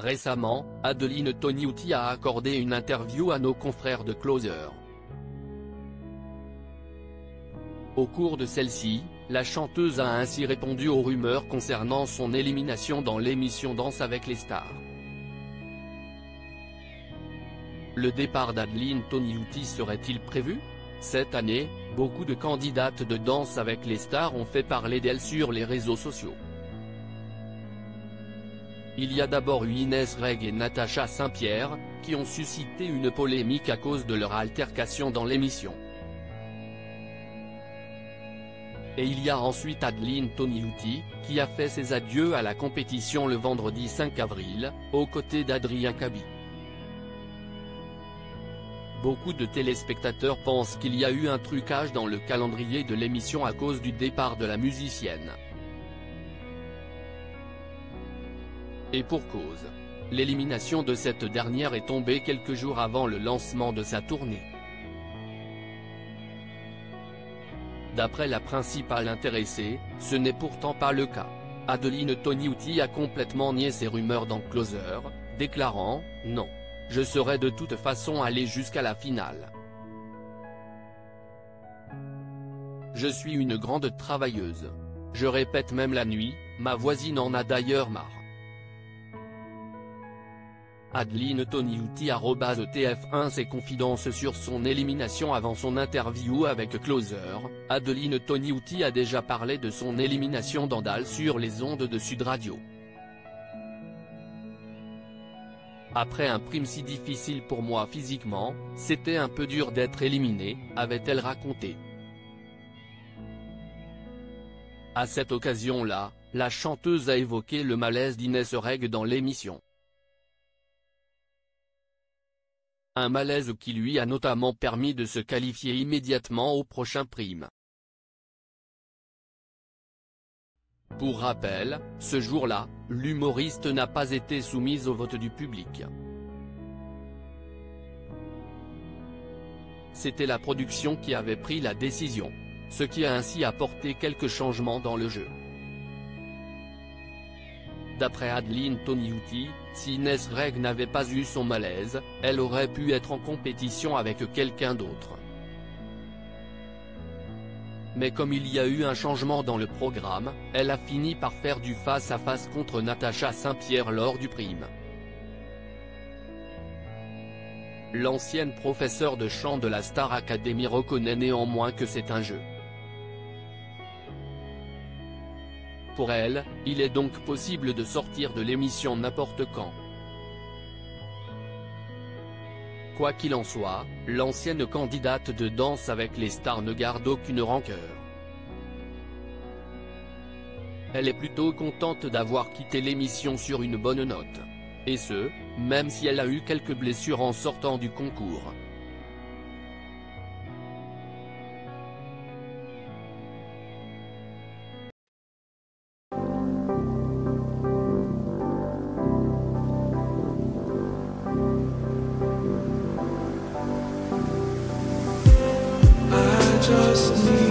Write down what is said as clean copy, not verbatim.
Récemment, Adeline Toniutti a accordé une interview à nos confrères de Closer. Au cours de celle-ci, la chanteuse a ainsi répondu aux rumeurs concernant son élimination dans l'émission Danse avec les stars. Le départ d'Adeline Toniutti serait-il prévu? Cette année, beaucoup de candidates de Danse avec les stars ont fait parler d'elle sur les réseaux sociaux. Il y a d'abord eu Inès Reg et Natacha Saint-Pierre, qui ont suscité une polémique à cause de leur altercation dans l'émission. Et il y a ensuite Adeline Toniutti, qui a fait ses adieux à la compétition le vendredi 5 avril, aux côtés d'Adrien Cabi. Beaucoup de téléspectateurs pensent qu'il y a eu un trucage dans le calendrier de l'émission à cause du départ de la musicienne. Et pour cause. L'élimination de cette dernière est tombée quelques jours avant le lancement de sa tournée. D'après la principale intéressée, ce n'est pourtant pas le cas. Adeline Toniutti a complètement nié ces rumeurs dans Closer, déclarant « Non. Je serais de toute façon allé jusqu'à la finale. Je suis une grande travailleuse. Je répète même la nuit, ma voisine en a d'ailleurs marre. » Adeline Toniutti @TF1 ses confidences sur son élimination avant son interview avec Closer. Adeline Toniutti a déjà parlé de son élimination d'Andal sur les ondes de Sud Radio. Après un prime si difficile pour moi physiquement, c'était un peu dur d'être éliminée, avait-elle raconté. À cette occasion-là, la chanteuse a évoqué le malaise d'Inès Reg dans l'émission. Un malaise qui lui a notamment permis de se qualifier immédiatement au prochain prime. Pour rappel, ce jour-là, l'humoriste n'a pas été soumise au vote du public. C'était la production qui avait pris la décision, ce qui a ainsi apporté quelques changements dans le jeu. D'après Adeline Toniutti, si Inès Reg n'avait pas eu son malaise, elle aurait pu être en compétition avec quelqu'un d'autre. Mais comme il y a eu un changement dans le programme, elle a fini par faire du face-à-face contre Natacha Saint-Pierre lors du prime. L'ancienne professeure de chant de la Star Academy reconnaît néanmoins que c'est un jeu. Pour elle, il est donc possible de sortir de l'émission n'importe quand. Quoi qu'il en soit, l'ancienne candidate de Danse avec les stars ne garde aucune rancœur. Elle est plutôt contente d'avoir quitté l'émission sur une bonne note. Et ce, même si elle a eu quelques blessures en sortant du concours. Just need